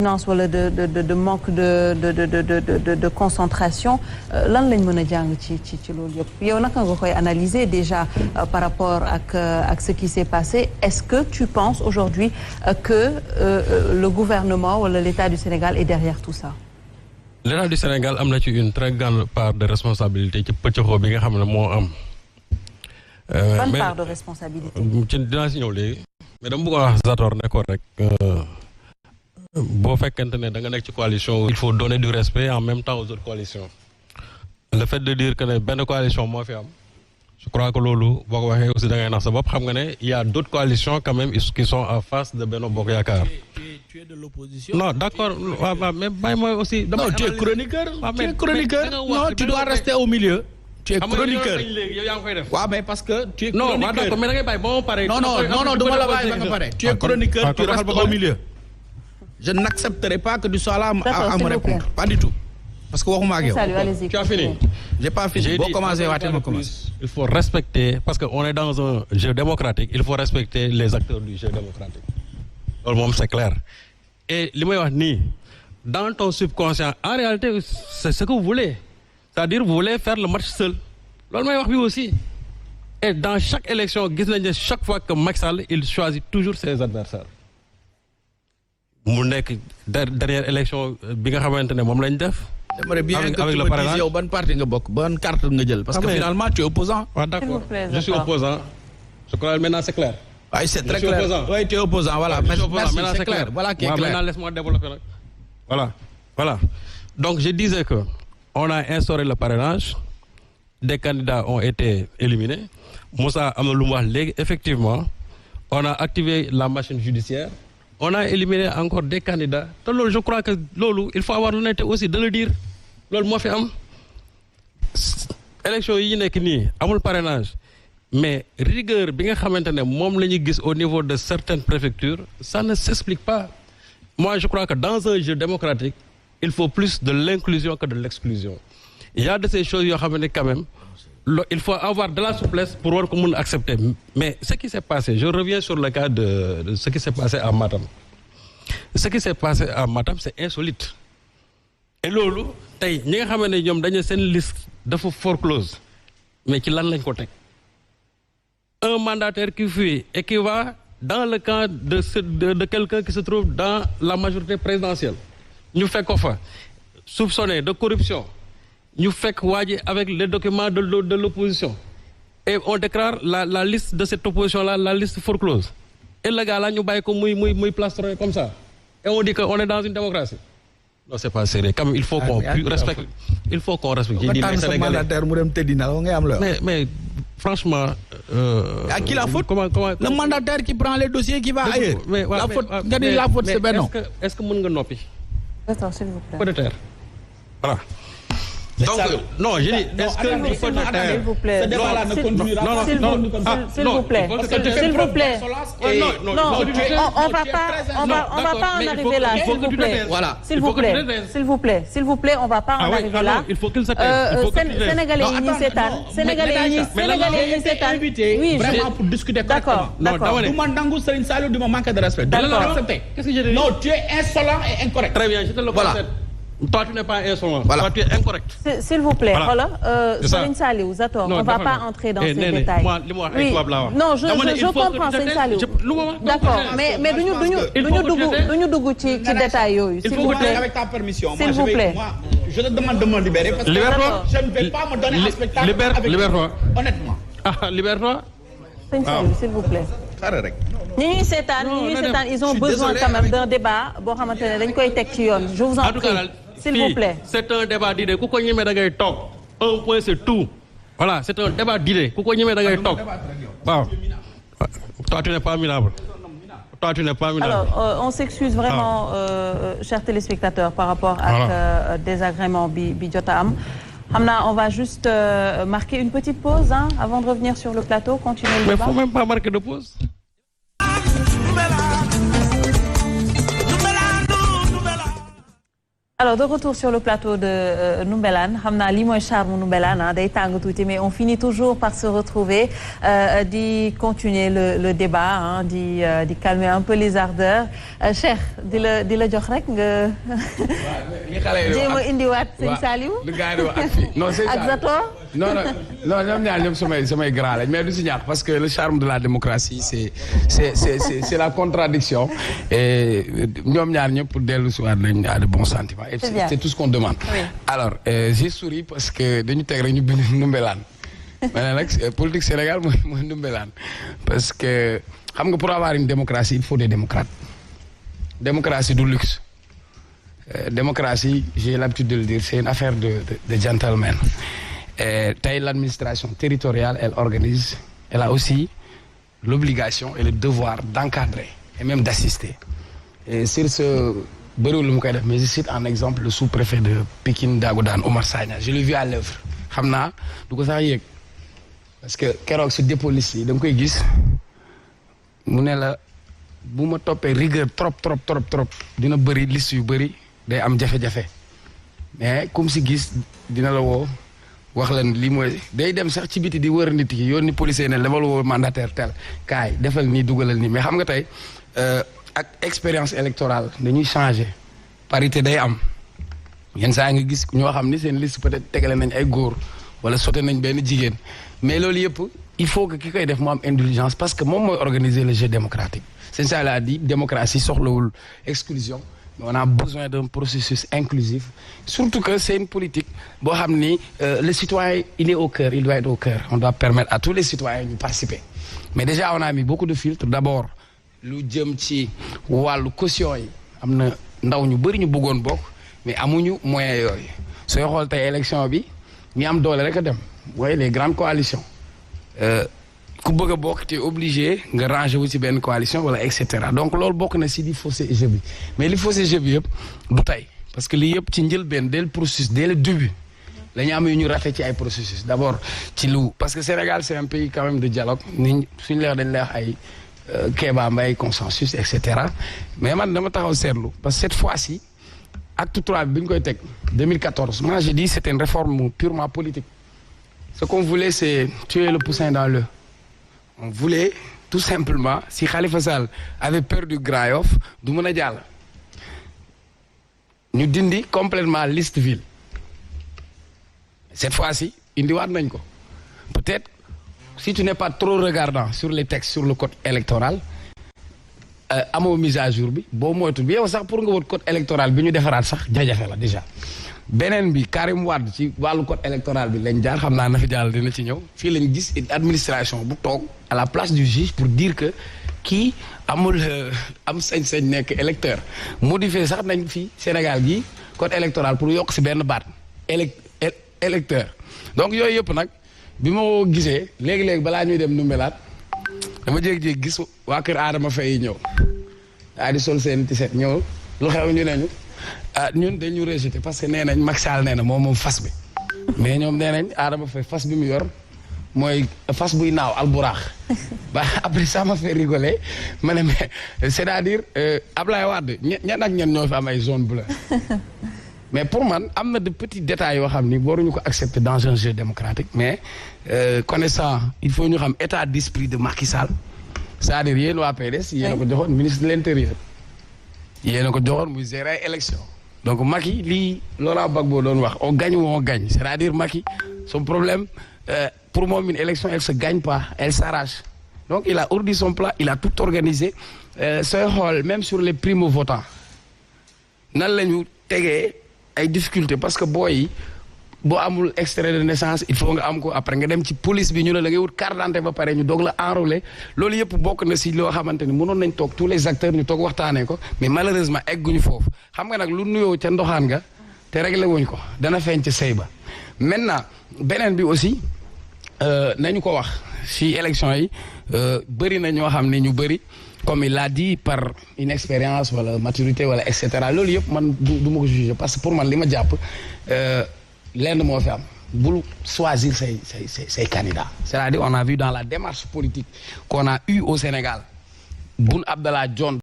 pertinence wala de manque de concentration lan lañ mën a jàng ci loolu yëpp yow naka nga koy analyser déjà par rapport ak ce qui s'est passé est-ce que tu penses aujourd'hui que le gouvernement wala l'État du Sénégal est derrière tout ça. L'État du Sénégal am na ci une très grande part de responsabilité ci pëccëxoo bi nga xam ne moo am. Bonne part de responsabilité. ci dinaa si ñëw léegi. mais dama bëgg a wax Zator ne ko rek boo fekkente ne da nga nekk ci coalition. il faut donner du respect en même temps aux autres coalitions. le fait de dire que ne benn coalition moo fi am. je crois que loolu boo ko waxee aussi da ngay nax sa bopp xam nga ne il y a d'autres coalitions quand même qui sont en face de Benno Bokk Yaakaar. Tu es de l'opposition. Non, d'accord. Mais bàyyi-moi aussi. Non, tu es chroniqueur. Tu es chroniqueur. Non, tu dois rester au milieu. Tu es chroniqueur. Ouais, mais parce que tu es chroniqueur. Non, d'accord, mais da ngay bàyyi ba ma pare. Non, dama la bàyyi ba nga pare. Tu es chroniqueur, tu restes au milieu. Je n'accepterai pas que tu sois là à me répondre. Pas du tout. Parce que waxuma ak yow. Salut, allez-y. Tu as fini? J'ai pas fini. Boo commencé waatee ma commence. Il faut respecter, parce qu'on est dans un jeu démocratique, il faut respecter les acteurs du jeu démocratique. Loolu moom c'est clair. Et li may wax nii dans ton subconscient en réalité c'est ce que vous voulez c'est-à-dire vous voulez faire le match seul loolu may wax bi aussi et dans chaque élection gis nañ ne chaque fois que Macky Sall il choisit toujours ses adversaires mu nekk dernière élection bi nga xamante ne moom lañ def. J'aimerais bien que tu me dises yow ban parti nga bokk ban carte nga jël parce que finalement tu es opposant. Ah d'accord, je suis opposant. Je crois maintenant c'est clair. Oui, c'est très clair. Oui, tu es opposant, voilà. Merci, c'est clair. Voilà qui est clair. Maintenant, laisse-moi développer. Voilà. Donc, je disais que on a instauré le parrainage. Des candidats ont été éliminés. Moussa Ameloumwa, effectivement, on a activé la machine judiciaire. On a éliminé encore des candidats. Donc, je crois que Lolo, il faut avoir l'honnêteté aussi de le dire. Lolo, moi, fait élection yi nekk nii amul parrainage. Mais rigueur bi nga xamante ne moom la ñuy gis au niveau de certaines préfectures ça ne s'explique pas. Moi je crois que dans un jeu démocratique il faut plus de l'inclusion que de l'exclusion. Il y a de ces choses yoo xam ne quand même il faut avoir de la souplesse pour war ko mën a accepter. Mais ce qui s'est passé, je reviens sur le cas de ce qui s'est passé à Matam. Ce qui s'est passé à Matam c'est insolite. Et loolu tey ñi nga xam ne ñoom dañu seen liste dafa foreclose mais ci lan lañ ko teg. Un mandataire qui fuit et qui va dans le camp de quelqu'un qui se trouve dans la majorité présidentielle. Ñu fekk ko fa soupçonné de corruption. Ñu fekk waa ji avec les documents de l'opposition. Et on déclare la liste de cette opposition-là, la liste foreclose. Et le gars là ñu bàyyi ko muy plastronné comme ça. Et on dit qu'on est dans une démocratie. Non, c'est pas sérieux. Comme il faut qu'on respecte. Il faut qu'on respecte. J'ai dit les Sénégalais. Mais franchement. À qui la faute? Comment le mandataire qui prend les dossiers qui va ailleurs. La faute, la faute c'est Benno. Est-ce que mën nga noppi? Attends, s'il vous plaît. Peut-être. Voilà. Donc, non, j'ai dit, est-ce que il faut s'il vous plaît. Ce débat-là ne continuera pas. S'il vous plaît. S'il vous plaît. Non, on va pas en arriver là, s'il vous plaît. Voilà. S'il vous plaît, on va pas en arriver là. Il faut qu'il s'atteigne. Sénégalais yi ñuy seetaan. Sénégalais yi ñuy seetaan. Oui, vraiment pour discuter correctement. D'accord. Du ma nangu Serigne Saliou du ma manquer de respect. Qu'est-ce que j'ai dit? Non, tu es insolent et incorrect. Très bien, je te le concède. Toi, tu n'es pas insolent. Voilà. Toi, tu es incorrect. S'il vous plaît, voilà. Serigne Saliou, Zator, on ne va pas entrer dans ces détails. Oui. Non, je comprends Serigne Saliou. D'accord, mais duñu dugg ci détail yooyu. S'il vous plaît, avec ta permission. S'il vous plaît. Moi, je te demande de me libérer parce que je ne vais pas me donner un spectacle avec libère-toi. Honnêtement. Libère-toi. Serigne Saliou, s'il vous plaît. ñi ñuy seetaan ils ont besoin quand même d'un débat boo xamante ne dañ koy teg ci yoon. Je vous en prie. S'il vous plaît. C'est un débat d'idées ku ko ñemee da ngay toog. Un point c'est tout. Voilà, c'est un débat d'idées ku ko ñemee da ngay toog. Waaw. Toi tu n'es pas minable. Toi tu n'es pas minable. Alors on s'excuse vraiment chers téléspectateurs par rapport ak désagrément bi jot a am. Xam naa on va juste marquer une petite pause avant de revenir sur le plateau, continuer le débat. Mais faut même pas marquer de pause. Alors de retour sur le plateau de Ndoumbelane xam naa lii mooy charme Ndoumbelane day tàng tuuti mais on finit toujours par se retrouver di continuer le débat di calmer un peu les ardeurs Cheikh di la jox rek nga jéem a indiwaat sëñ Saliou ak Zator non ñoom ñaar ñoom samay grand lañ mais du si ñaax parce que le charme de la démocratie c'est la contradiction et ñoom ñaar ñëpp pour dellu si waat nañ à de bons sentiments et c'est tout ce qu'on demande. Oui. Alors j'ai souri parce que dañu teg rek ñu bind Ndoumbelane ma ne nag politique Sénégal mooy Ndoumbelane parce que xam nga pour avoir une démocratie il faut des démocrates démocratie du luxe démocratie j'ai l'habitude de le dire c'est une affaire de gentleman. Tey l'administration territoriale elle organise elle a aussi l'obligation et le devoir d'encadrer et même d'assister et sur ce bëriwul lu mu koy def mais je cite en exemple le sous-préfet de Pikine Dagoudane Omar Sagna je l'ai vu à l'œuvre xam naa du ko sax yéeg parce que keroog si dépôt liste yi da nga koy gis mu ne la bu ma toppee rigueur trop dina bëri liste yu bëri day am jafe-jafe mais comme si gis dina la woo wax leen lii mooy day dem sax ci biti di wër nit yi yoon ni policier ne demal woo mandataire tel kaay defal nii dugalal nii mais xam nga tey ak expérience électorale dañuy changer parité day am yenn saa nga gis ñoo xam ni seen liste peut-être tegale nañ ay góor wala sote nañ benn jigéen mais loolu yëpp il faut que ki koy def mu am indulgence parce que moom mooy organiser le jeu démocratique c'est ça l'a dit démocratie soxlawul exclusion mais on a besoin d'un processus inclusif surtout que c'est une politique boo xam ni le citoyen il est au cœur il doit être au cœur on doit permettre à tous les citoyens de participer mais déjà on a mis beaucoup de filtres d'abord lu jëm ci wàllu caution yi am na ndaw ñu bëri ñu bëggoon bokk mais amuñu moyens yooyu sooy xool tey élection bi ñi am doole rek a dem mooy les grandes coalitions ku bëgg a bokk te obligé nga ranger wu ci benn coalition wala et cetera donc loolu bokk na si di fausser jeu bi mais li fausser jeu bi yëpp du tey parce que lii yëpp ci njëlbeen dès le processus dès le début la ñu am yu ñu raté ci ay processus d'abord ci lu parce que Sénégal c'est un pays quand même de dialogue ni suñu leex dañ leex ay Kéba Mbaye consensus et cetera mais man dama taxaw seetlu parce que cette fois-ci acte 3 bi ñu koy teg 2014 moi j'ai dit c'était une réforme purement politique ce qu'on voulait c'est tuer le poussin dans l'œuf on voulait tout simplement si Khalifa Sall avait perdu Grand Yoff du mën a jàll ñu dindi complètement liste ville cette fois-ci indiwaat nañ ko peut-être si tu n'es pas trop regardant sur les textes sur le code électoral amoo mise à jour bi boo moytu bi yow sax pour nga wut code électoral bi ñu defaraat sax jajafe la déjà beneen bi Karim Wade ci wàllu code électoral bi lañ jaar xam naa na fi jàll dina ci ñëw fii lañ gis administration bu toog à la place du juge pour dire que kii amul am sañ-sañ nekk électeur modifié sax nañ fi Sénégal gi code électoral pour yokk si benn baat électeur donc yooyu yëpp nag bi ma woo gisee léegi-léegi balaa ñuy dem Ndoumbelane dama jéeg-jéeg gis waa kër Adama Faye ñëw daa di sol seen tiset ñëw lu xew ñu ne ñu ñun dañu rejeté parce que nee nañ Macky Sall nee na moom fas bi mais ñoom nee nañ Adama Faye fas bi mu yor mooy fas buy naaw alburaax ba après ça m'a fait rigoler ma ne mais c'est-à-dire Ablaye Wade ñan ak ñan ñoo fi am ay zone bleue mais pour man am na de petits détails yoo xam ni waruñu ko accepter dans un jeu démocratique mais connaissant il faut ñu xam état d'esprit de Macky Sall c'est-à-dire yéen waa PDS yéen a ko joxoon ministre de l'intérieur yéen a ko joxoon muy gérer ay élection donc Macky lii Laurent Gbagbo doon wax on gagne ou on gagne c'est-à-dire Macky son problème pour moom une élection elle se gagne pas elle s'arrache donc il a ourdi son plan il a tout organisé sooy xool même sur les primo-votants nan la ñu tegee ay difficultés parce que booy boo amul extrait de naissance il faut nga am ko après nga dem ci police bi ñu ne la ngay wut carte d'identité ba pare ñu doog la enrôler loolu yëpp bokk na si loo xamante ni mënoon nañ toog tous les acteurs ñu toog waxtaanee ko mais malheureusement egguñu foofu xam nga nag lu nuyoo ca ndoxaan nga te réglé wuñ ko dana feeñ ca sëy ba maintenant beneen bi aussi nañu ko wax si élection yi bëri na ñoo xam ne ñu bëri comme il l'a dit par inexpérience wala maturité wala et cetera loolu yëpp man du ma ko juger parce que pour man li ma jàpp lenn moo fi am bul choisir say candidats c'est-à-dire on a vu dans la démarche politique qu'on a eu au Sénégal Boun Abdallah Dionne